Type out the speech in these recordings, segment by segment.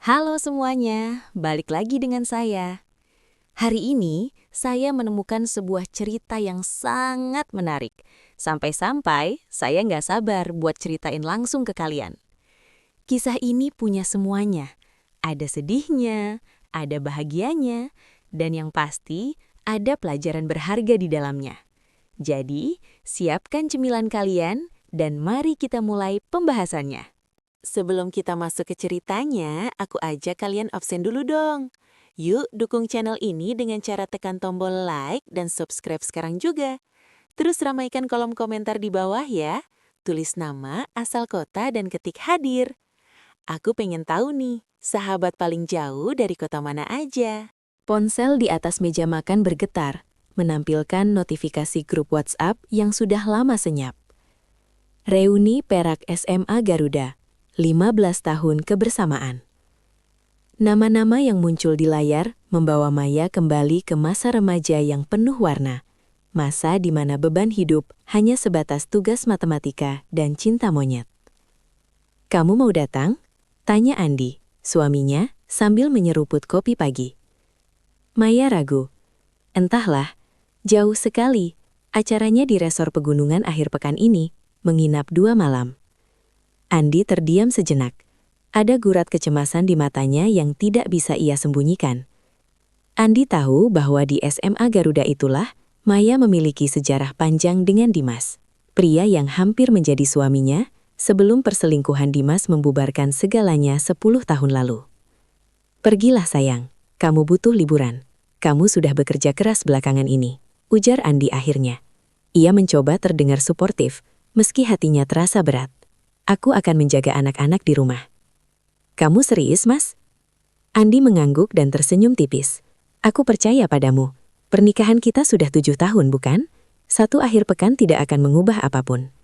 Halo semuanya, balik lagi dengan saya. Hari ini, saya menemukan sebuah cerita yang sangat menarik. Sampai-sampai, saya nggak sabar buat ceritain langsung ke kalian. Kisah ini punya semuanya. Ada sedihnya, ada bahagianya, dan yang pasti, ada pelajaran berharga di dalamnya. Jadi, siapkan cemilan kalian, dan mari kita mulai pembahasannya. Sebelum kita masuk ke ceritanya, aku ajak kalian absen dulu dong. Yuk dukung channel ini dengan cara tekan tombol like dan subscribe sekarang juga. Terus ramaikan kolom komentar di bawah ya. Tulis nama, asal kota, dan ketik hadir. Aku pengen tahu nih, sahabat paling jauh dari kota mana aja? Ponsel di atas meja makan bergetar, menampilkan notifikasi grup WhatsApp yang sudah lama senyap. Reuni Perak SMA Garuda. 15 tahun kebersamaan. Nama-nama yang muncul di layar membawa Maya kembali ke masa remaja yang penuh warna. Masa di mana beban hidup hanya sebatas tugas matematika dan cinta monyet. "Kamu mau datang?" tanya Andi, suaminya, sambil menyeruput kopi pagi. Maya ragu. Entahlah, jauh sekali. Acaranya di resor pegunungan akhir pekan ini, menginap 2 malam. Andi terdiam sejenak. Ada gurat kecemasan di matanya yang tidak bisa ia sembunyikan. Andi tahu bahwa di SMA Garuda itulah Maya memiliki sejarah panjang dengan Dimas, pria yang hampir menjadi suaminya sebelum perselingkuhan Dimas membubarkan segalanya 10 tahun lalu. "Pergilah sayang, kamu butuh liburan. Kamu sudah bekerja keras belakangan ini," ujar Andi akhirnya. Ia mencoba terdengar suportif, meski hatinya terasa berat. "Aku akan menjaga anak-anak di rumah." "Kamu serius, Mas?" Andi mengangguk dan tersenyum tipis. "Aku percaya padamu. Pernikahan kita sudah 7 tahun, bukan? Satu akhir pekan tidak akan mengubah apapun."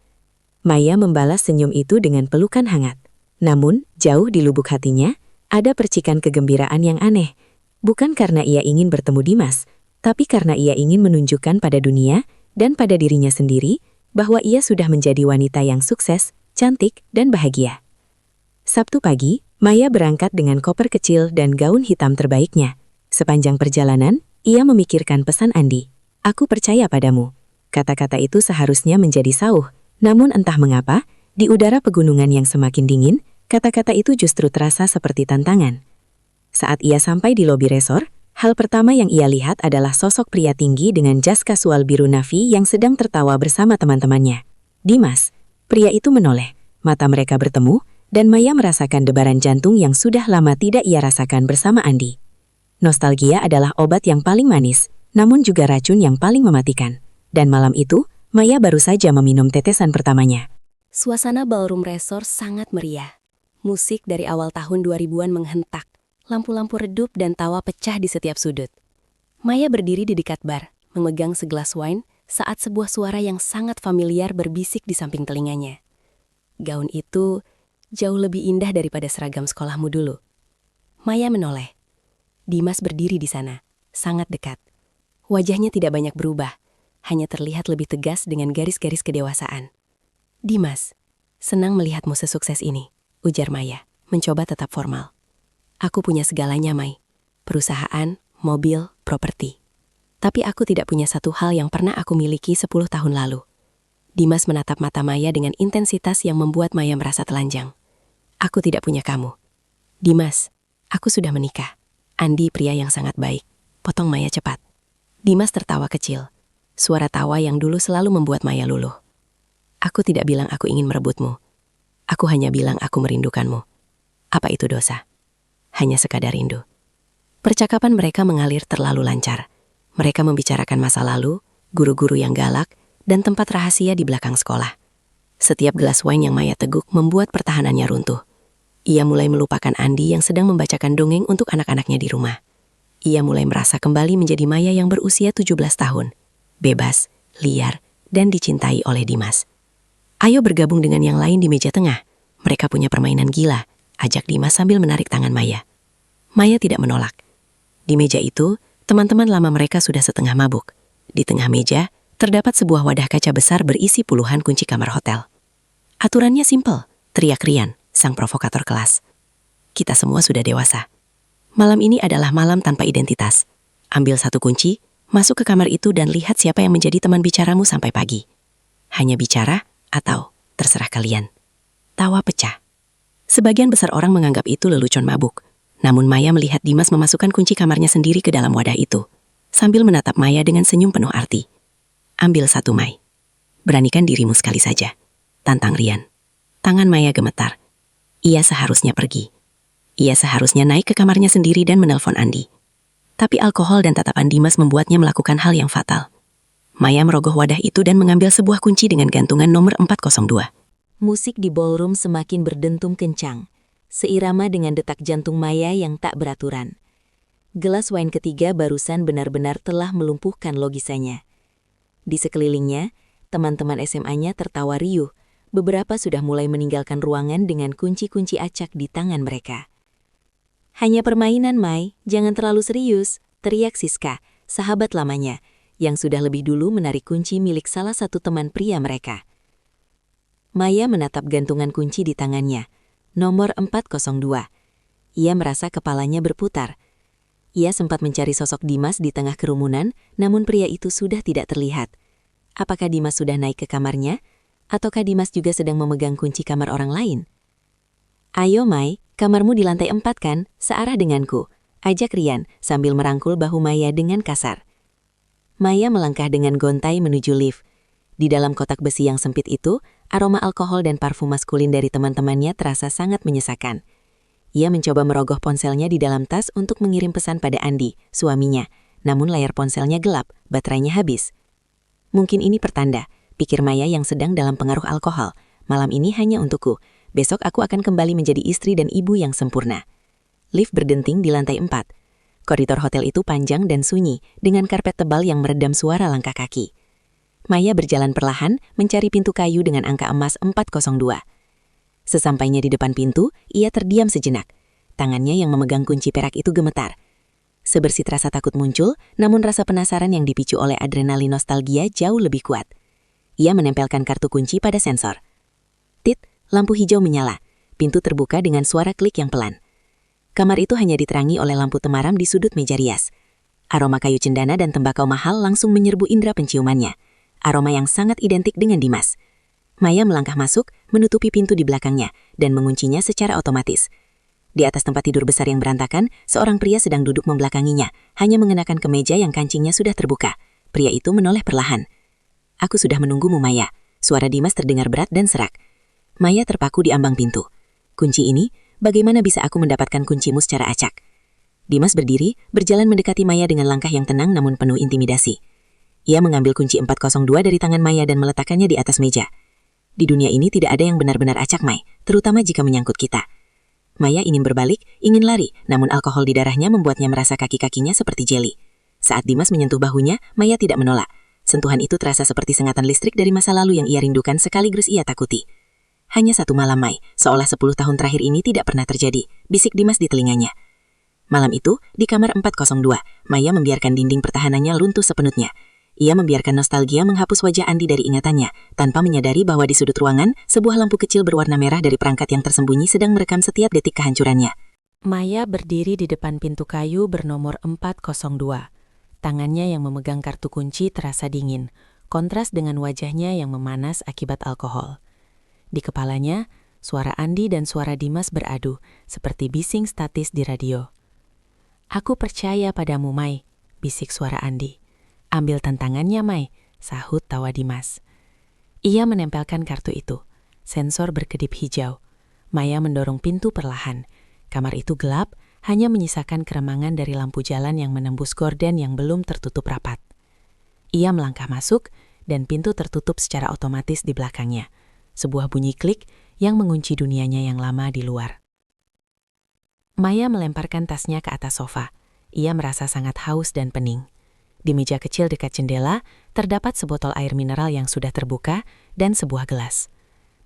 Maya membalas senyum itu dengan pelukan hangat. Namun, jauh di lubuk hatinya, ada percikan kegembiraan yang aneh. Bukan karena ia ingin bertemu Dimas, tapi karena ia ingin menunjukkan pada dunia dan pada dirinya sendiri bahwa ia sudah menjadi wanita yang sukses, cantik, dan bahagia. Sabtu pagi, Maya berangkat dengan koper kecil dan gaun hitam terbaiknya. Sepanjang perjalanan, ia memikirkan pesan Andi. "Aku percaya padamu." Kata-kata itu seharusnya menjadi sauh, namun entah mengapa, di udara pegunungan yang semakin dingin, kata-kata itu justru terasa seperti tantangan. Saat ia sampai di lobi resor, hal pertama yang ia lihat adalah sosok pria tinggi dengan jas kasual biru navy yang sedang tertawa bersama teman-temannya. Dimas. Pria itu menoleh, mata mereka bertemu, dan Maya merasakan debaran jantung yang sudah lama tidak ia rasakan bersama Andi. Nostalgia adalah obat yang paling manis, namun juga racun yang paling mematikan. Dan malam itu, Maya baru saja meminum tetesan pertamanya. Suasana ballroom resort sangat meriah. Musik dari awal tahun 2000-an menghentak, lampu-lampu redup dan tawa pecah di setiap sudut. Maya berdiri di dekat bar, memegang segelas wine, saat sebuah suara yang sangat familiar berbisik di samping telinganya. "Gaun itu jauh lebih indah daripada seragam sekolahmu dulu." Maya menoleh. Dimas berdiri di sana, sangat dekat. Wajahnya tidak banyak berubah, hanya terlihat lebih tegas dengan garis-garis kedewasaan. "Dimas, senang melihatmu sesukses ini," ujar Maya, mencoba tetap formal. "Aku punya segalanya, Mai. Perusahaan, mobil, properti. Tapi aku tidak punya satu hal yang pernah aku miliki 10 tahun lalu." Dimas menatap mata Maya dengan intensitas yang membuat Maya merasa telanjang. "Aku tidak punya kamu." "Dimas, aku sudah menikah." "Andi pria yang sangat baik," potong Maya cepat. Dimas tertawa kecil, suara tawa yang dulu selalu membuat Maya luluh. "Aku tidak bilang aku ingin merebutmu. Aku hanya bilang aku merindukanmu." "Apa itu dosa?" "Hanya sekadar rindu." Percakapan mereka mengalir terlalu lancar. Mereka membicarakan masa lalu, guru-guru yang galak, dan tempat rahasia di belakang sekolah. Setiap gelas wine yang Maya teguk membuat pertahanannya runtuh. Ia mulai melupakan Andi yang sedang membacakan dongeng untuk anak-anaknya di rumah. Ia mulai merasa kembali menjadi Maya yang berusia 17 tahun. Bebas, liar, dan dicintai oleh Dimas. "Ayo bergabung dengan yang lain di meja tengah. Mereka punya permainan gila," ajak Dimas sambil menarik tangan Maya. Maya tidak menolak. Di meja itu, teman-teman lama mereka sudah setengah mabuk. Di tengah meja, terdapat sebuah wadah kaca besar berisi puluhan kunci kamar hotel. "Aturannya simpel," teriak Rian, sang provokator kelas. Kita semua sudah dewasa. Malam ini adalah malam tanpa identitas. Ambil satu kunci, masuk ke kamar itu dan lihat siapa yang menjadi teman bicaramu sampai pagi. Hanya bicara atau terserah kalian. Tawa pecah. Sebagian besar orang menganggap itu lelucon mabuk. Namun Maya melihat Dimas memasukkan kunci kamarnya sendiri ke dalam wadah itu, sambil menatap Maya dengan senyum penuh arti. Ambil satu, Mai. Beranikan dirimu sekali saja. Tantang Rian. Tangan Maya gemetar. Ia seharusnya pergi. Ia seharusnya naik ke kamarnya sendiri dan menelpon Andi. Tapi alkohol dan tatapan Dimas membuatnya melakukan hal yang fatal. Maya merogoh wadah itu dan mengambil sebuah kunci dengan gantungan nomor 402. Musik di ballroom semakin berdentum kencang, seirama dengan detak jantung Maya yang tak beraturan. Gelas wine ketiga barusan benar-benar telah melumpuhkan logisanya. Di sekelilingnya, teman-teman SMA-nya tertawa riuh. Beberapa sudah mulai meninggalkan ruangan dengan kunci-kunci acak di tangan mereka. Hanya permainan, Mai, jangan terlalu serius, teriak Siska, sahabat lamanya, yang sudah lebih dulu menarik kunci milik salah satu teman pria mereka. Maya menatap gantungan kunci di tangannya, nomor 402. Ia merasa kepalanya berputar. Ia sempat mencari sosok Dimas di tengah kerumunan, namun pria itu sudah tidak terlihat. Apakah Dimas sudah naik ke kamarnya? Ataukah Dimas juga sedang memegang kunci kamar orang lain? Ayo Mai, kamarmu di lantai 4 kan, searah denganku, ajak Rian sambil merangkul bahu Maya dengan kasar. Maya melangkah dengan gontai menuju lift. Di dalam kotak besi yang sempit itu, aroma alkohol dan parfum maskulin dari teman-temannya terasa sangat menyesakan. Ia mencoba merogoh ponselnya di dalam tas untuk mengirim pesan pada Andi, suaminya, namun layar ponselnya gelap, baterainya habis. Mungkin ini pertanda, pikir Maya yang sedang dalam pengaruh alkohol. Malam ini hanya untukku. Besok aku akan kembali menjadi istri dan ibu yang sempurna. Lift berdenting di lantai 4. Koridor hotel itu panjang dan sunyi, dengan karpet tebal yang meredam suara langkah kaki. Maya berjalan perlahan, mencari pintu kayu dengan angka emas 402. Sesampainya di depan pintu, ia terdiam sejenak. Tangannya yang memegang kunci perak itu gemetar. Sebersit rasa takut muncul, namun rasa penasaran yang dipicu oleh adrenalin nostalgia jauh lebih kuat. Ia menempelkan kartu kunci pada sensor. Tit, lampu hijau menyala. Pintu terbuka dengan suara klik yang pelan. Kamar itu hanya diterangi oleh lampu temaram di sudut meja rias. Aroma kayu cendana dan tembakau mahal langsung menyerbu indera penciumannya. Aroma yang sangat identik dengan Dimas. Maya melangkah masuk, menutupi pintu di belakangnya, dan menguncinya secara otomatis. Di atas tempat tidur besar yang berantakan, seorang pria sedang duduk membelakanginya, hanya mengenakan kemeja yang kancingnya sudah terbuka. Pria itu menoleh perlahan. Aku sudah menunggumu, Maya. Suara Dimas terdengar berat dan serak. Maya terpaku di ambang pintu. Kunci ini, bagaimana bisa aku mendapatkan kuncimu secara acak? Dimas berdiri, berjalan mendekati Maya dengan langkah yang tenang namun penuh intimidasi. Ia mengambil kunci 402 dari tangan Maya dan meletakkannya di atas meja. Di dunia ini tidak ada yang benar-benar acak, Mai, terutama jika menyangkut kita. Maya ingin berbalik, ingin lari, namun alkohol di darahnya membuatnya merasa kaki-kakinya seperti jeli. Saat Dimas menyentuh bahunya, Maya tidak menolak. Sentuhan itu terasa seperti sengatan listrik dari masa lalu yang ia rindukan sekaligus ia takuti. Hanya satu malam, Mai, seolah 10 tahun terakhir ini tidak pernah terjadi, bisik Dimas di telinganya. Malam itu, di kamar 402, Maya membiarkan dinding pertahanannya runtuh sepenuhnya. Ia membiarkan nostalgia menghapus wajah Andi dari ingatannya, tanpa menyadari bahwa di sudut ruangan, sebuah lampu kecil berwarna merah dari perangkat yang tersembunyi sedang merekam setiap detik kehancurannya. Maya berdiri di depan pintu kayu bernomor 402. Tangannya yang memegang kartu kunci terasa dingin, kontras dengan wajahnya yang memanas akibat alkohol. Di kepalanya, suara Andi dan suara Dimas beradu, seperti bising statis di radio. Aku percaya padamu, Mai, bisik suara Andi. Ambil tantangannya, Mai, sahut tawa Dimas. Ia menempelkan kartu itu. Sensor berkedip hijau. Maya mendorong pintu perlahan. Kamar itu gelap, hanya menyisakan keremangan dari lampu jalan yang menembus gorden yang belum tertutup rapat. Ia melangkah masuk, dan pintu tertutup secara otomatis di belakangnya. Sebuah bunyi klik yang mengunci dunianya yang lama di luar. Maya melemparkan tasnya ke atas sofa. Ia merasa sangat haus dan pening. Di meja kecil dekat jendela, terdapat sebotol air mineral yang sudah terbuka dan sebuah gelas.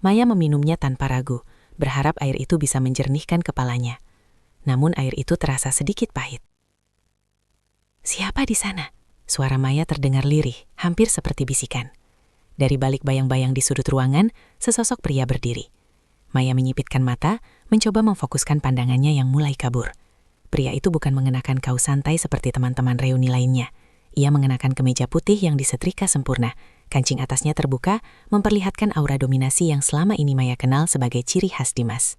Maya meminumnya tanpa ragu, berharap air itu bisa menjernihkan kepalanya. Namun air itu terasa sedikit pahit. Siapa di sana? Suara Maya terdengar lirih, hampir seperti bisikan. Dari balik bayang-bayang di sudut ruangan, sesosok pria berdiri. Maya menyipitkan mata, mencoba memfokuskan pandangannya yang mulai kabur. Pria itu bukan mengenakan kaos santai seperti teman-teman reuni lainnya. Ia mengenakan kemeja putih yang disetrika sempurna. Kancing atasnya terbuka, memperlihatkan aura dominasi yang selama ini Maya kenal sebagai ciri khas Dimas.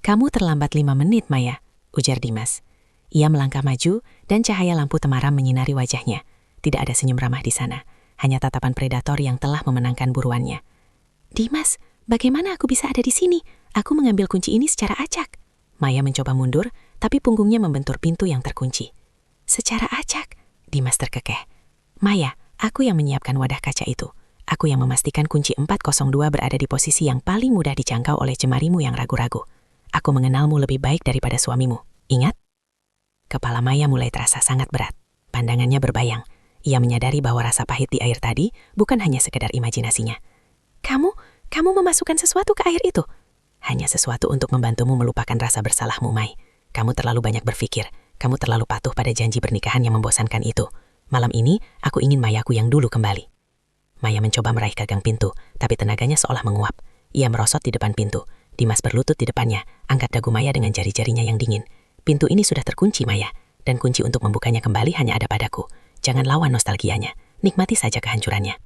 "Kamu terlambat 5 menit, Maya," ujar Dimas. Ia melangkah maju, dan cahaya lampu temaram menyinari wajahnya. Tidak ada senyum ramah di sana, hanya tatapan predator yang telah memenangkan buruannya. "Dimas, bagaimana aku bisa ada di sini? Aku mengambil kunci ini secara acak." Maya mencoba mundur, tapi punggungnya membentur pintu yang terkunci. "Secara acak?" Dimas terkekeh. "Maya, aku yang menyiapkan wadah kaca itu. Aku yang memastikan kunci 402 berada di posisi yang paling mudah dijangkau oleh jemarimu yang ragu-ragu. Aku mengenalmu lebih baik daripada suamimu. Ingat?" Kepala Maya mulai terasa sangat berat. Pandangannya berbayang. Ia menyadari bahwa rasa pahit di air tadi bukan hanya sekedar imajinasinya. Kamu memasukkan sesuatu ke air itu?" "Hanya sesuatu untuk membantumu melupakan rasa bersalahmu, Mai. Kamu terlalu banyak berpikir. Kamu terlalu patuh pada janji pernikahan yang membosankan itu. Malam ini, aku ingin Mayaku yang dulu kembali." Maya mencoba meraih gagang pintu, tapi tenaganya seolah menguap. Ia merosot di depan pintu. Dimas berlutut di depannya, angkat dagu Maya dengan jari-jarinya yang dingin. "Pintu ini sudah terkunci, Maya, dan kunci untuk membukanya kembali hanya ada padaku. Jangan lawan nostalgianya, nikmati saja kehancurannya."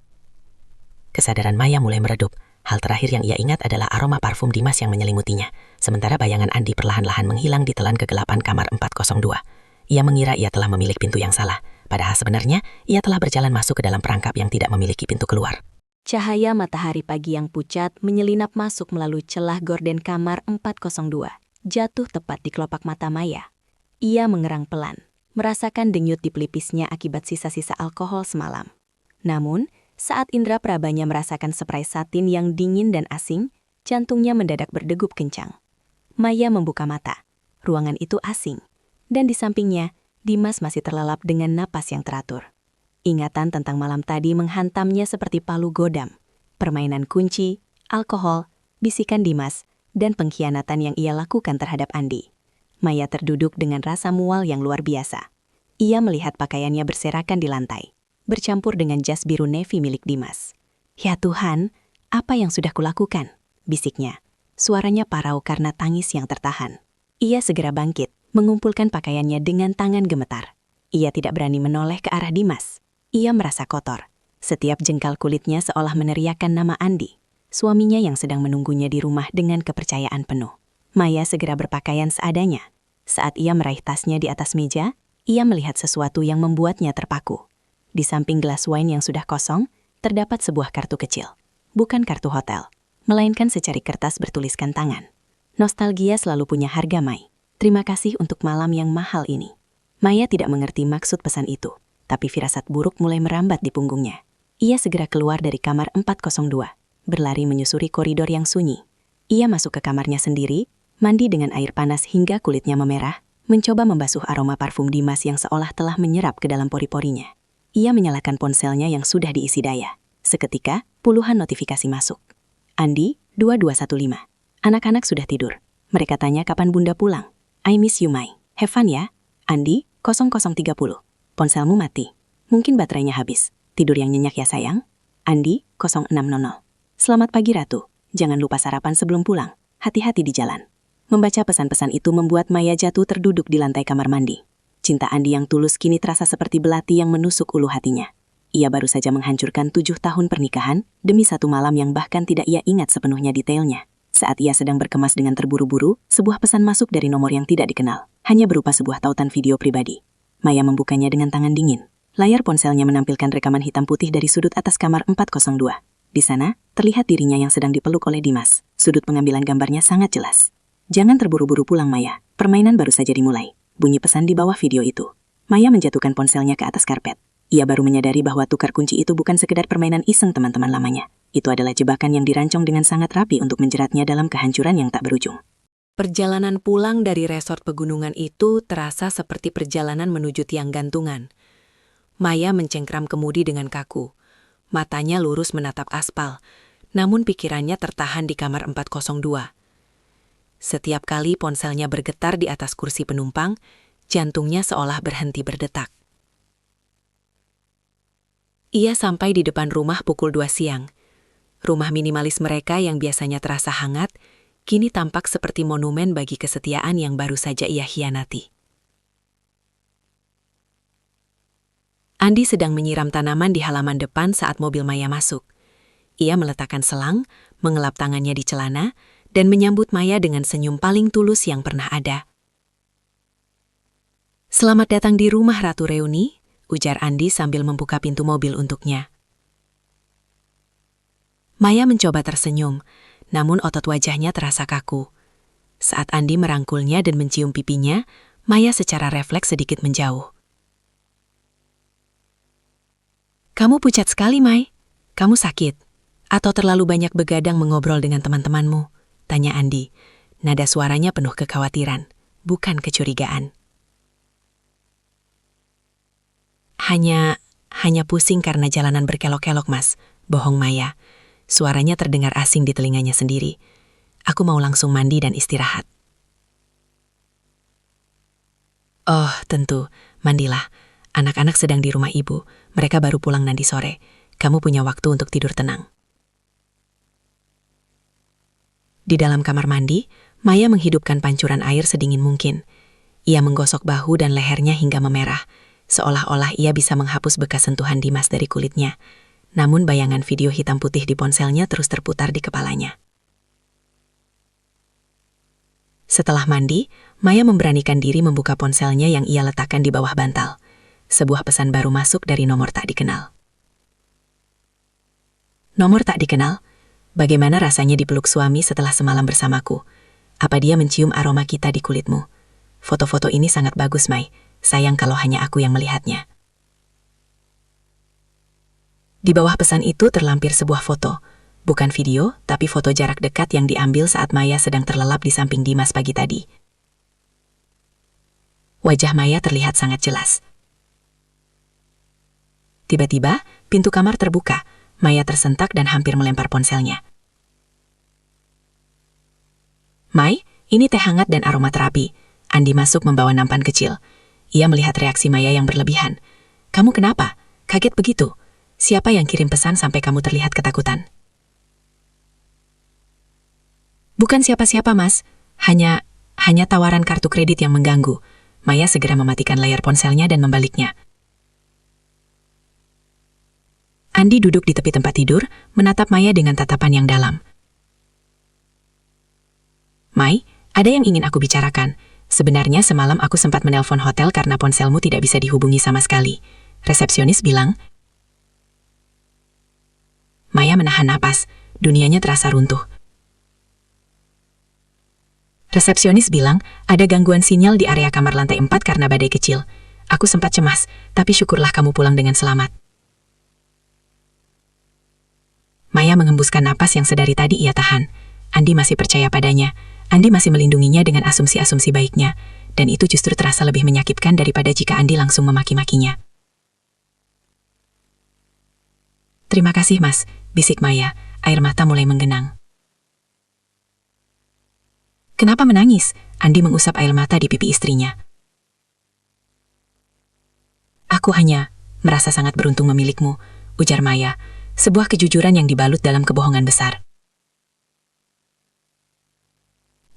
Kesadaran Maya mulai meredup. Hal terakhir yang ia ingat adalah aroma parfum Dimas yang menyelimutinya, sementara bayangan Andi perlahan-lahan menghilang di telan kegelapan kamar 402. Ia mengira ia telah memilih pintu yang salah, padahal sebenarnya ia telah berjalan masuk ke dalam perangkap yang tidak memiliki pintu keluar. Cahaya matahari pagi yang pucat menyelinap masuk melalui celah gorden kamar 402, jatuh tepat di kelopak mata Maya. Ia mengerang pelan, merasakan denyut di pelipisnya akibat sisa-sisa alkohol semalam. Namun, saat indera prabanya merasakan spray satin yang dingin dan asing, jantungnya mendadak berdegup kencang. Maya membuka mata. Ruangan itu asing. Dan di sampingnya, Dimas masih terlelap dengan napas yang teratur. Ingatan tentang malam tadi menghantamnya seperti palu godam. Permainan kunci, alkohol, bisikan Dimas, dan pengkhianatan yang ia lakukan terhadap Andi. Maya terduduk dengan rasa mual yang luar biasa. Ia melihat pakaiannya berserakan di lantai, bercampur dengan jas biru navy milik Dimas. "Ya Tuhan, apa yang sudah kulakukan?" bisiknya. Suaranya parau karena tangis yang tertahan. Ia segera bangkit, mengumpulkan pakaiannya dengan tangan gemetar. Ia tidak berani menoleh ke arah Dimas. Ia merasa kotor. Setiap jengkal kulitnya seolah meneriakkan nama Andi, suaminya yang sedang menunggunya di rumah dengan kepercayaan penuh. Maya segera berpakaian seadanya. Saat ia meraih tasnya di atas meja, ia melihat sesuatu yang membuatnya terpaku. Di samping gelas wine yang sudah kosong, terdapat sebuah kartu kecil. Bukan kartu hotel, melainkan secari kertas bertuliskan tangan. "Nostalgia selalu punya harga, Mai. Terima kasih untuk malam yang mahal ini." Maya tidak mengerti maksud pesan itu, tapi firasat buruk mulai merambat di punggungnya. Ia segera keluar dari kamar 402, berlari menyusuri koridor yang sunyi. Ia masuk ke kamarnya sendiri, mandi dengan air panas hingga kulitnya memerah, mencoba membasuh aroma parfum Dimas yang seolah telah menyerap ke dalam pori-porinya. Ia menyalakan ponselnya yang sudah diisi daya. Seketika, puluhan notifikasi masuk. "Andi, 2215. Anak-anak sudah tidur. Mereka tanya kapan bunda pulang. I miss you, Mai. Have fun ya. Andi, 0030. Ponselmu mati. Mungkin baterainya habis. Tidur yang nyenyak ya sayang. Andi, 0600. Selamat pagi Ratu. Jangan lupa sarapan sebelum pulang. Hati-hati di jalan." Membaca pesan-pesan itu membuat Maya jatuh terduduk di lantai kamar mandi. Cinta Andi yang tulus kini terasa seperti belati yang menusuk ulu hatinya. Ia baru saja menghancurkan 7 tahun pernikahan demi satu malam yang bahkan tidak ia ingat sepenuhnya detailnya. Saat ia sedang berkemas dengan terburu-buru, sebuah pesan masuk dari nomor yang tidak dikenal, hanya berupa sebuah tautan video pribadi. Maya membukanya dengan tangan dingin. Layar ponselnya menampilkan rekaman hitam putih dari sudut atas kamar 402. Di sana, terlihat dirinya yang sedang dipeluk oleh Dimas. Sudut pengambilan gambarnya sangat jelas. "Jangan terburu-buru pulang, Maya. Permainan baru saja dimulai." Bunyi pesan di bawah video itu. Maya menjatuhkan ponselnya ke atas karpet. Ia baru menyadari bahwa tukar kunci itu bukan sekedar permainan iseng teman-teman lamanya. Itu adalah jebakan yang dirancang dengan sangat rapi untuk menjeratnya dalam kehancuran yang tak berujung. Perjalanan pulang dari resort pegunungan itu terasa seperti perjalanan menuju tiang gantungan. Maya mencengkram kemudi dengan kaku. Matanya lurus menatap aspal, namun pikirannya tertahan di kamar 402. Setiap kali ponselnya bergetar di atas kursi penumpang, jantungnya seolah berhenti berdetak. Ia sampai di depan rumah pukul 2 siang. Rumah minimalis mereka yang biasanya terasa hangat, kini tampak seperti monumen bagi kesetiaan yang baru saja ia hianati. Andi sedang menyiram tanaman di halaman depan saat mobil Maya masuk. Ia meletakkan selang, mengelap tangannya di celana, dan menyambut Maya dengan senyum paling tulus yang pernah ada. "Selamat datang di rumah Ratu Reuni," ujar Andi sambil membuka pintu mobil untuknya. Maya mencoba tersenyum, namun otot wajahnya terasa kaku. Saat Andi merangkulnya dan mencium pipinya, Maya secara refleks sedikit menjauh. "Kamu pucat sekali, Mai. Kamu sakit? Atau terlalu banyak begadang mengobrol dengan teman-temanmu?" tanya Andi. Nada suaranya penuh kekhawatiran, bukan kecurigaan. Hanya pusing karena jalanan berkelok-kelok, Mas," bohong Maya. Suaranya terdengar asing di telinganya sendiri. "Aku mau langsung mandi dan istirahat." "Oh, tentu. Mandilah. Anak-anak sedang di rumah ibu. Mereka baru pulang nanti sore. Kamu punya waktu untuk tidur tenang." Di dalam kamar mandi, Maya menghidupkan pancuran air sedingin mungkin. Ia menggosok bahu dan lehernya hingga memerah, seolah-olah ia bisa menghapus bekas sentuhan Dimas dari kulitnya. Namun bayangan video hitam putih di ponselnya terus terputar di kepalanya. Setelah mandi, Maya memberanikan diri membuka ponselnya yang ia letakkan di bawah bantal. Sebuah pesan baru masuk dari nomor tak dikenal. "Nomor tak dikenal? Bagaimana rasanya dipeluk suami setelah semalam bersamaku? Apa dia mencium aroma kita di kulitmu? Foto-foto ini sangat bagus, Mai. Sayang kalau hanya aku yang melihatnya." Di bawah pesan itu terlampir sebuah foto. Bukan video, tapi foto jarak dekat yang diambil saat Maya sedang terlelap di samping Dimas pagi tadi. Wajah Maya terlihat sangat jelas. Tiba-tiba, pintu kamar terbuka. Maya tersentak dan hampir melempar ponselnya. "Mai, ini teh hangat dan aromaterapi." Andi masuk membawa nampan kecil. Ia melihat reaksi Maya yang berlebihan. "Kamu kenapa? Kaget begitu? Siapa yang kirim pesan sampai kamu terlihat ketakutan?" "Bukan siapa-siapa, Mas. Hanya tawaran kartu kredit yang mengganggu." Maya segera mematikan layar ponselnya dan membaliknya. Andi duduk di tepi tempat tidur, menatap Maya dengan tatapan yang dalam. "Mai, ada yang ingin aku bicarakan. Sebenarnya semalam aku sempat menelpon hotel karena ponselmu tidak bisa dihubungi sama sekali. Resepsionis bilang..." Maya menahan napas, dunianya terasa runtuh. "Resepsionis bilang ada gangguan sinyal di area kamar lantai 4 karena badai kecil. Aku sempat cemas, tapi syukurlah kamu pulang dengan selamat." Maya mengembuskan napas yang sedari tadi ia tahan. Andi masih percaya padanya. Andi masih melindunginya dengan asumsi-asumsi baiknya. Dan itu justru terasa lebih menyakitkan daripada jika Andi langsung memaki-makinya. "Terima kasih, Mas," bisik Maya. Air mata mulai menggenang. "Kenapa menangis?" Andi mengusap air mata di pipi istrinya. "Aku hanya merasa sangat beruntung memilikimu," ujar Maya. Sebuah kejujuran yang dibalut dalam kebohongan besar.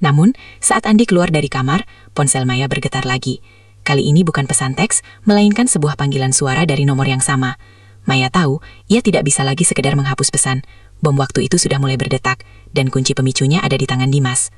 Namun, saat Andi keluar dari kamar, ponsel Maya bergetar lagi. Kali ini bukan pesan teks, melainkan sebuah panggilan suara dari nomor yang sama. Maya tahu, ia tidak bisa lagi sekedar menghapus pesan. Bom waktu itu sudah mulai berdetak, dan kunci pemicunya ada di tangan Dimas.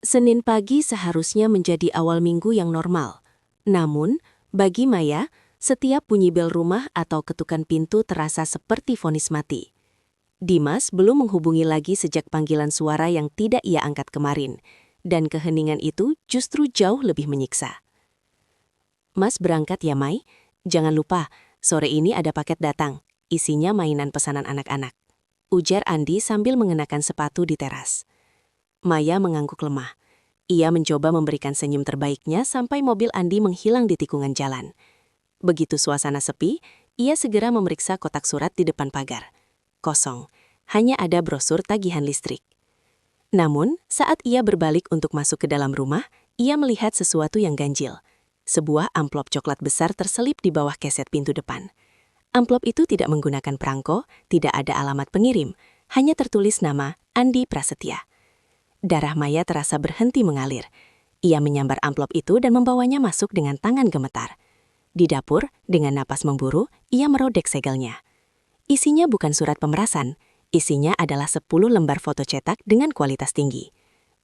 Senin pagi seharusnya menjadi awal minggu yang normal. Namun, bagi Maya, setiap bunyi bel rumah atau ketukan pintu terasa seperti vonis mati. Dimas belum menghubungi lagi sejak panggilan suara yang tidak ia angkat kemarin, dan keheningan itu justru jauh lebih menyiksa. "Mas berangkat ya, Mai? Jangan lupa, sore ini ada paket datang, isinya mainan pesanan anak-anak," ujar Andi sambil mengenakan sepatu di teras. Maya mengangguk lemah. Ia mencoba memberikan senyum terbaiknya sampai mobil Andi menghilang di tikungan jalan. Begitu suasana sepi, ia segera memeriksa kotak surat di depan pagar. Kosong, hanya ada brosur tagihan listrik. Namun, saat ia berbalik untuk masuk ke dalam rumah, ia melihat sesuatu yang ganjil. Sebuah amplop coklat besar terselip di bawah keset pintu depan. Amplop itu tidak menggunakan perangko, tidak ada alamat pengirim, hanya tertulis nama Andi Prasetya. Darah Maya terasa berhenti mengalir. Ia menyambar amplop itu dan membawanya masuk dengan tangan gemetar. Di dapur, dengan napas memburu, ia merodek segelnya. Isinya bukan surat pemerasan, isinya adalah 10 lembar foto cetak dengan kualitas tinggi.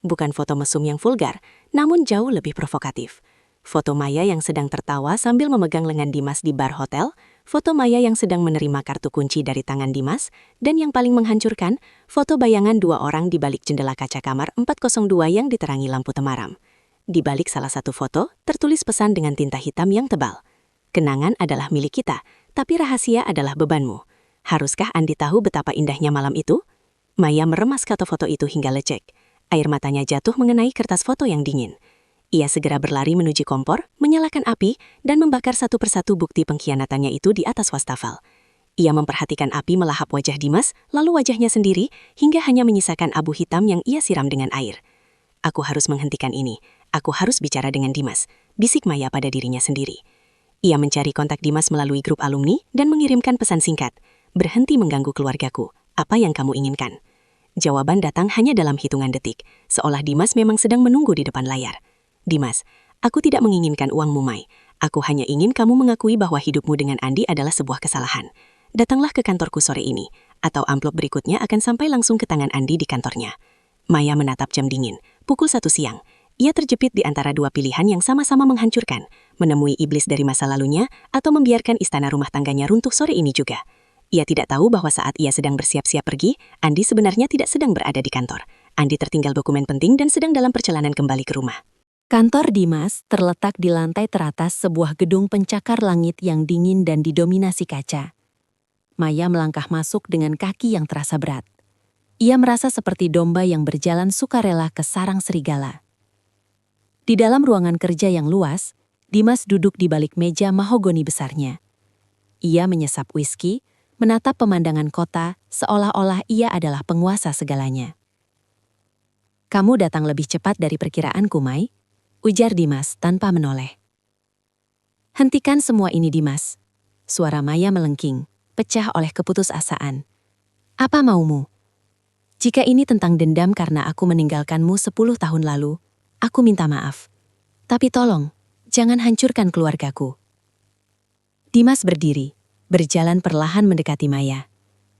Bukan foto mesum yang vulgar, namun jauh lebih provokatif. Foto Maya yang sedang tertawa sambil memegang lengan Dimas di bar hotel, foto Maya yang sedang menerima kartu kunci dari tangan Dimas, dan yang paling menghancurkan, foto bayangan 2 orang di balik jendela kaca kamar 402 yang diterangi lampu temaram. Di balik salah satu foto, tertulis pesan dengan tinta hitam yang tebal. Kenangan adalah milik kita, tapi rahasia adalah bebanmu. Haruskah Andi tahu betapa indahnya malam itu? Maya meremas foto itu hingga lecek. Air matanya jatuh mengenai kertas foto yang dingin. Ia segera berlari menuju kompor, menyalakan api, dan membakar satu persatu bukti pengkhianatannya itu di atas wastafel. Ia memperhatikan api melahap wajah Dimas, lalu wajahnya sendiri, hingga hanya menyisakan abu hitam yang ia siram dengan air. Aku harus menghentikan ini. Aku harus bicara dengan Dimas, bisik Maya pada dirinya sendiri. Ia mencari kontak Dimas melalui grup alumni dan mengirimkan pesan singkat. Berhenti mengganggu keluargaku, apa yang kamu inginkan? Jawaban datang hanya dalam hitungan detik, seolah Dimas memang sedang menunggu di depan layar. Dimas, aku tidak menginginkan uangmu, Mai. Aku hanya ingin kamu mengakui bahwa hidupmu dengan Andi adalah sebuah kesalahan. Datanglah ke kantorku sore ini, atau amplop berikutnya akan sampai langsung ke tangan Andi di kantornya. Maya menatap jam dingin, pukul 1 siang. Ia terjepit di antara dua pilihan yang sama-sama menghancurkan, menemui iblis dari masa lalunya atau membiarkan istana rumah tangganya runtuh sore ini juga. Ia tidak tahu bahwa saat ia sedang bersiap-siap pergi, Andi sebenarnya tidak sedang berada di kantor. Andi tertinggal dokumen penting dan sedang dalam perjalanan kembali ke rumah. Kantor Dimas terletak di lantai teratas sebuah gedung pencakar langit yang dingin dan didominasi kaca. Maya melangkah masuk dengan kaki yang terasa berat. Ia merasa seperti domba yang berjalan sukarela ke sarang serigala. Di dalam ruangan kerja yang luas, Dimas duduk di balik meja mahogoni besarnya. Ia menyesap whisky, menatap pemandangan kota seolah-olah ia adalah penguasa segalanya. Kamu datang lebih cepat dari perkiraanku, Mai, ujar Dimas tanpa menoleh. Hentikan semua ini, Dimas. Suara Maya melengking, pecah oleh keputusasaan. Apa maumu? Jika ini tentang dendam karena aku meninggalkanmu 10 tahun lalu, aku minta maaf. Tapi tolong, jangan hancurkan keluargaku. Dimas berdiri, berjalan perlahan mendekati Maya.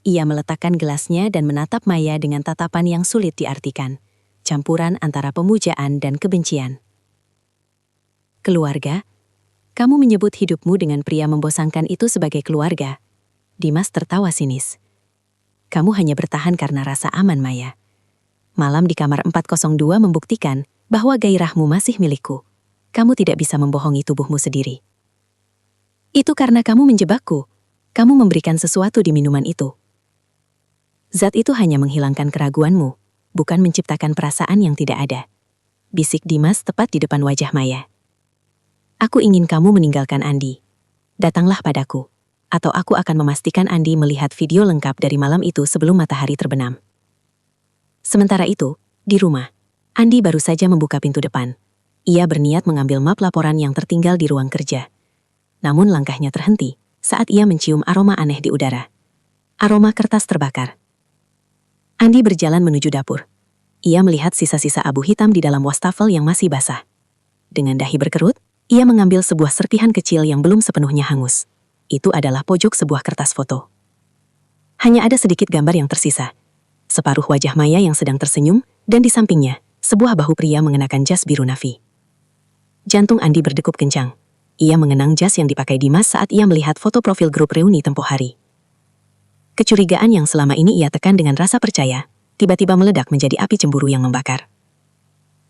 Ia meletakkan gelasnya dan menatap Maya dengan tatapan yang sulit diartikan, campuran antara pemujaan dan kebencian. Keluarga? Kamu menyebut hidupmu dengan pria membosankan itu sebagai keluarga. Dimas tertawa sinis. Kamu hanya bertahan karena rasa aman, Maya. Malam di kamar 402 membuktikan bahwa gairahmu masih milikku. Kamu tidak bisa membohongi tubuhmu sendiri. Itu karena kamu menjebakku. Kamu memberikan sesuatu di minuman itu. Zat itu hanya menghilangkan keraguanmu, bukan menciptakan perasaan yang tidak ada. Bisik Dimas tepat di depan wajah Maya. Aku ingin kamu meninggalkan Andi. Datanglah padaku, atau aku akan memastikan Andi melihat video lengkap dari malam itu sebelum matahari terbenam. Sementara itu, di rumah, Andi baru saja membuka pintu depan. Ia berniat mengambil map laporan yang tertinggal di ruang kerja. Namun langkahnya terhenti saat ia mencium aroma aneh di udara. Aroma kertas terbakar. Andi berjalan menuju dapur. Ia melihat sisa-sisa abu hitam di dalam wastafel yang masih basah. Dengan dahi berkerut, ia mengambil sebuah serpihan kecil yang belum sepenuhnya hangus. Itu adalah pojok sebuah kertas foto. Hanya ada sedikit gambar yang tersisa. Separuh wajah Maya yang sedang tersenyum, dan di sampingnya, sebuah bahu pria mengenakan jas biru navy. Jantung Andi berdegup kencang. Ia mengenang jas yang dipakai Dimas saat ia melihat foto profil grup reuni tempo hari. Kecurigaan yang selama ini ia tekan dengan rasa percaya, tiba-tiba meledak menjadi api cemburu yang membakar.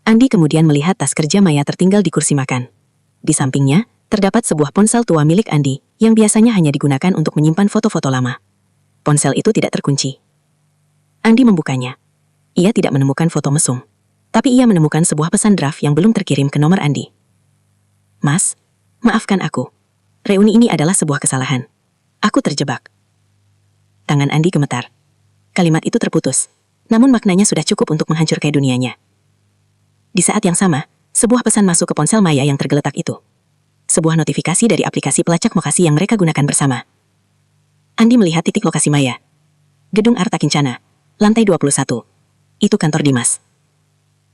Andi kemudian melihat tas kerja Maya tertinggal di kursi makan. Di sampingnya, terdapat sebuah ponsel tua milik Andi, yang biasanya hanya digunakan untuk menyimpan foto-foto lama. Ponsel itu tidak terkunci. Andi membukanya. Ia tidak menemukan foto mesum, tapi ia menemukan sebuah pesan draft yang belum terkirim ke nomor Andi. Mas, maafkan aku. Reuni ini adalah sebuah kesalahan. Aku terjebak. Tangan Andi gemetar. Kalimat itu terputus, namun maknanya sudah cukup untuk menghancurkan dunianya. Di saat yang sama, sebuah pesan masuk ke ponsel Maya yang tergeletak itu. Sebuah notifikasi dari aplikasi pelacak lokasi yang mereka gunakan bersama. Andi melihat titik lokasi Maya. Gedung Arta Kincana, lantai 21. Itu kantor Dimas.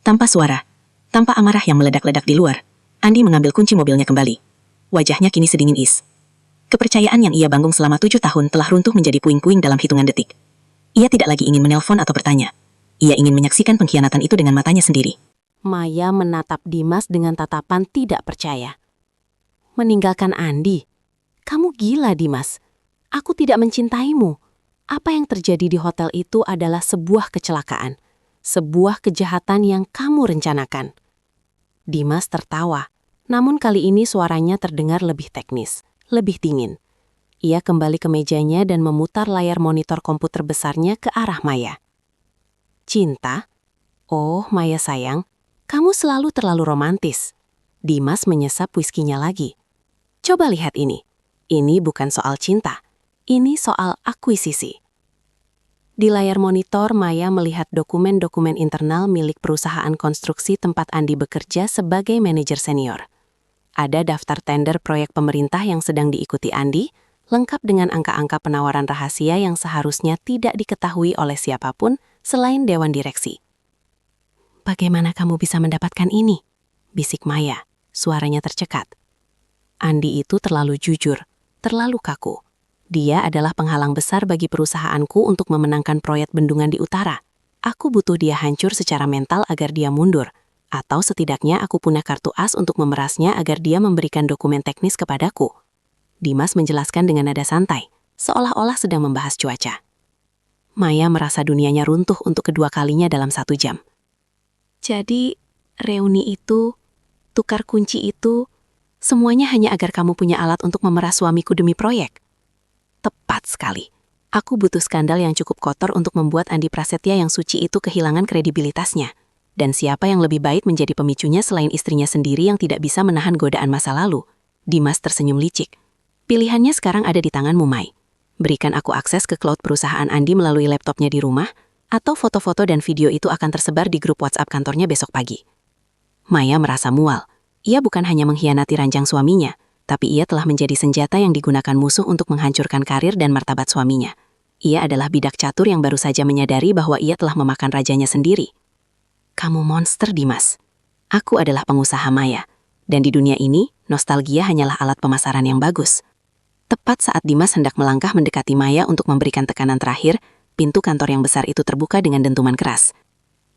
Tanpa suara, tanpa amarah yang meledak-ledak di luar, Andi mengambil kunci mobilnya kembali. Wajahnya kini sedingin is. Kepercayaan yang ia bangun selama 7 tahun telah runtuh menjadi puing-puing dalam hitungan detik. Ia tidak lagi ingin menelpon atau bertanya. Ia ingin menyaksikan pengkhianatan itu dengan matanya sendiri. Maya menatap Dimas dengan tatapan tidak percaya. Meninggalkan Andi? Kamu gila, Dimas. Aku tidak mencintaimu. Apa yang terjadi di hotel itu adalah sebuah kecelakaan. Sebuah kejahatan yang kamu rencanakan. Dimas tertawa. Namun kali ini suaranya terdengar lebih teknis, lebih dingin. Ia kembali ke mejanya dan memutar layar monitor komputer besarnya ke arah Maya. Cinta? Oh, Maya sayang, kamu selalu terlalu romantis. Dimas menyesap whiskinya lagi. Coba lihat ini. Ini bukan soal cinta. Ini soal akuisisi. Di layar monitor, Maya melihat dokumen-dokumen internal milik perusahaan konstruksi tempat Andi bekerja sebagai manajer senior. Ada daftar tender proyek pemerintah yang sedang diikuti Andi, lengkap dengan angka-angka penawaran rahasia yang seharusnya tidak diketahui oleh siapapun selain Dewan Direksi. Bagaimana kamu bisa mendapatkan ini? Bisik Maya, suaranya tercekat. Andi itu terlalu jujur, terlalu kaku. Dia adalah penghalang besar bagi perusahaanku untuk memenangkan proyek bendungan di utara. Aku butuh dia hancur secara mental agar dia mundur. Atau setidaknya aku punya kartu as untuk memerasnya agar dia memberikan dokumen teknis kepadaku. Dimas menjelaskan dengan nada santai, seolah-olah sedang membahas cuaca. Maya merasa dunianya runtuh untuk kedua kalinya dalam 1 jam. Jadi, reuni itu, tukar kunci itu, semuanya hanya agar kamu punya alat untuk memeras suamiku demi proyek. Tepat sekali. Aku butuh skandal yang cukup kotor untuk membuat Andi Prasetya yang suci itu kehilangan kredibilitasnya. Dan siapa yang lebih baik menjadi pemicunya selain istrinya sendiri yang tidak bisa menahan godaan masa lalu? Dimas tersenyum licik. Pilihannya sekarang ada di tanganmu, Mai. Berikan aku akses ke cloud perusahaan Andi melalui laptopnya di rumah, atau foto-foto dan video itu akan tersebar di grup WhatsApp kantornya besok pagi. Maya merasa mual. Ia bukan hanya mengkhianati ranjang suaminya, tapi ia telah menjadi senjata yang digunakan musuh untuk menghancurkan karir dan martabat suaminya. Ia adalah bidak catur yang baru saja menyadari bahwa ia telah memakan rajanya sendiri. Kamu monster, Dimas. Aku adalah pengusaha Maya, dan di dunia ini, nostalgia hanyalah alat pemasaran yang bagus. Tepat saat Dimas hendak melangkah mendekati Maya untuk memberikan tekanan terakhir, pintu kantor yang besar itu terbuka dengan dentuman keras.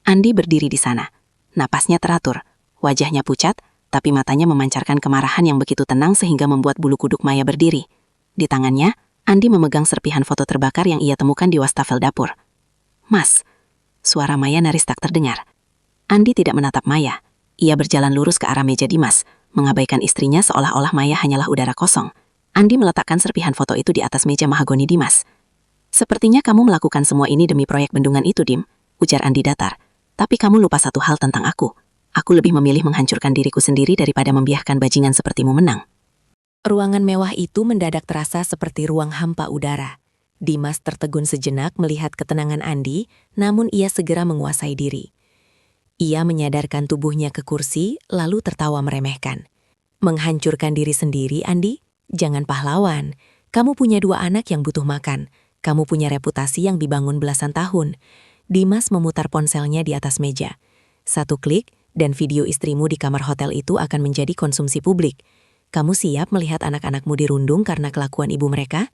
Andi berdiri di sana. Napasnya teratur, wajahnya pucat, tapi matanya memancarkan kemarahan yang begitu tenang sehingga membuat bulu kuduk Maya berdiri. Di tangannya, Andi memegang serpihan foto terbakar yang ia temukan di wastafel dapur. Mas, suara Maya nyaris tak terdengar. Andi tidak menatap Maya. Ia berjalan lurus ke arah meja Dimas, mengabaikan istrinya seolah-olah Maya hanyalah udara kosong. Andi meletakkan serpihan foto itu di atas meja mahagoni Dimas. Sepertinya kamu melakukan semua ini demi proyek bendungan itu, Dim, ujar Andi datar. Tapi kamu lupa satu hal tentang aku. Aku lebih memilih menghancurkan diriku sendiri daripada membiarkan bajingan sepertimu menang. Ruangan mewah itu mendadak terasa seperti ruang hampa udara. Dimas tertegun sejenak melihat ketenangan Andi, namun ia segera menguasai diri. Ia menyadarkan tubuhnya ke kursi, lalu tertawa meremehkan. Menghancurkan diri sendiri, Andi? Jangan pahlawan. Kamu punya 2 anak yang butuh makan. Kamu punya reputasi yang dibangun belasan tahun. Dimas memutar ponselnya di atas meja. 1 klik, dan video istrimu di kamar hotel itu akan menjadi konsumsi publik. Kamu siap melihat anak-anakmu dirundung karena kelakuan ibu mereka?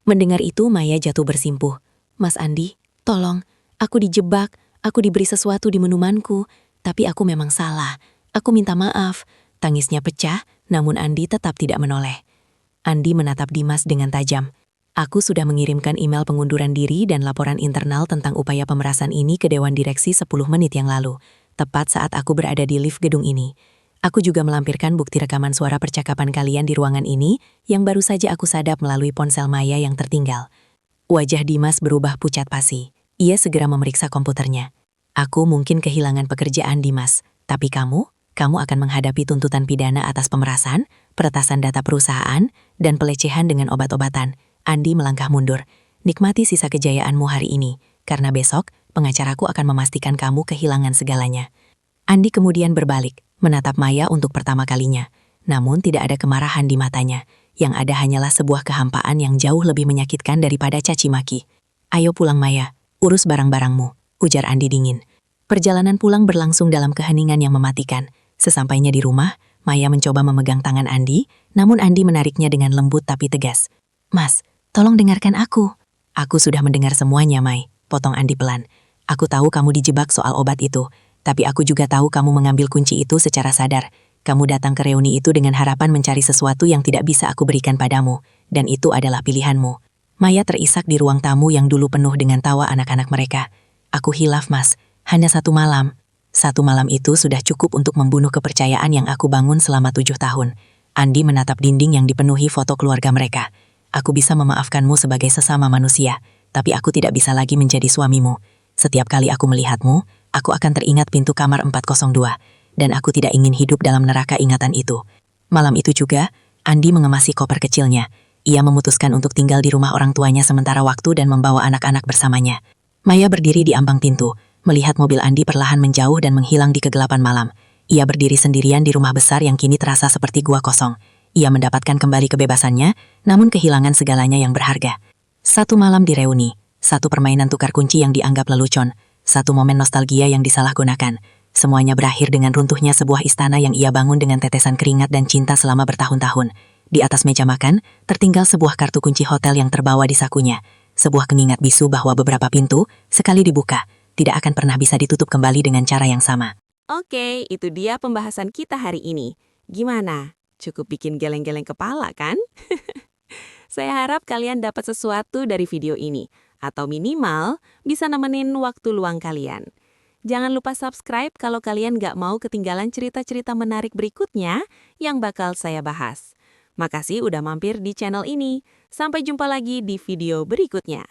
Mendengar itu, Maya jatuh bersimpuh. Mas Andi, tolong, aku dijebak. Aku diberi sesuatu di minumanku, tapi aku memang salah. Aku minta maaf. Tangisnya pecah, namun Andi tetap tidak menoleh. Andi menatap Dimas dengan tajam. Aku sudah mengirimkan email pengunduran diri dan laporan internal tentang upaya pemerasan ini ke Dewan Direksi 10 menit yang lalu, tepat saat aku berada di lift gedung ini. Aku juga melampirkan bukti rekaman suara percakapan kalian di ruangan ini yang baru saja aku sadap melalui ponsel Maya yang tertinggal. Wajah Dimas berubah pucat pasi. Ia segera memeriksa komputernya. Aku mungkin kehilangan pekerjaan, Dimas. Tapi kamu? kamu akan menghadapi tuntutan pidana atas pemerasan, peretasan data perusahaan, dan pelecehan dengan obat-obatan. Andi melangkah mundur. Nikmati sisa kejayaanmu hari ini, karena besok pengacaraku akan memastikan kamu kehilangan segalanya. Andi kemudian berbalik, menatap Maya untuk pertama kalinya. Namun tidak ada kemarahan di matanya. Yang ada hanyalah sebuah kehampaan yang jauh lebih menyakitkan daripada caci maki. Ayo pulang Maya, urus barang-barangmu, ujar Andi dingin. Perjalanan pulang berlangsung dalam keheningan yang mematikan. Sesampainya di rumah, Maya mencoba memegang tangan Andi, namun Andi menariknya dengan lembut tapi tegas. Mas, tolong dengarkan aku. Aku sudah mendengar semuanya, Mai, potong Andi pelan. Aku tahu kamu dijebak soal obat itu, tapi aku juga tahu kamu mengambil kunci itu secara sadar. Kamu datang ke reuni itu dengan harapan mencari sesuatu yang tidak bisa aku berikan padamu, dan itu adalah pilihanmu. Maya terisak di ruang tamu yang dulu penuh dengan tawa anak-anak mereka. Aku hilaf, Mas. Hanya 1 malam. 1 malam itu sudah cukup untuk membunuh kepercayaan yang aku bangun selama 7 tahun. Andi menatap dinding yang dipenuhi foto keluarga mereka. Aku bisa memaafkanmu sebagai sesama manusia, tapi aku tidak bisa lagi menjadi suamimu. Setiap kali aku melihatmu, aku akan teringat pintu kamar 402. Dan aku tidak ingin hidup dalam neraka ingatan itu. Malam itu juga, Andi mengemasi koper kecilnya. Ia memutuskan untuk tinggal di rumah orang tuanya sementara waktu dan membawa anak-anak bersamanya. Maya berdiri di ambang pintu, melihat mobil Andi perlahan menjauh dan menghilang di kegelapan malam. Ia berdiri sendirian di rumah besar yang kini terasa seperti gua kosong. Ia mendapatkan kembali kebebasannya, namun kehilangan segalanya yang berharga. 1 malam di reuni, 1 permainan tukar kunci yang dianggap lelucon, 1 momen nostalgia yang disalahgunakan. Semuanya berakhir dengan runtuhnya sebuah istana yang ia bangun dengan tetesan keringat dan cinta selama bertahun-tahun. Di atas meja makan, tertinggal sebuah kartu kunci hotel yang terbawa di sakunya. Sebuah pengingat bisu bahwa beberapa pintu, sekali dibuka, tidak akan pernah bisa ditutup kembali dengan cara yang sama. Oke, itu dia pembahasan kita hari ini. Gimana? Cukup bikin geleng-geleng kepala, kan? Saya harap kalian dapat sesuatu dari video ini, atau minimal bisa nemenin waktu luang kalian. Jangan lupa subscribe kalau kalian gak mau ketinggalan cerita-cerita menarik berikutnya yang bakal saya bahas. Makasih udah mampir di channel ini. Sampai jumpa lagi di video berikutnya.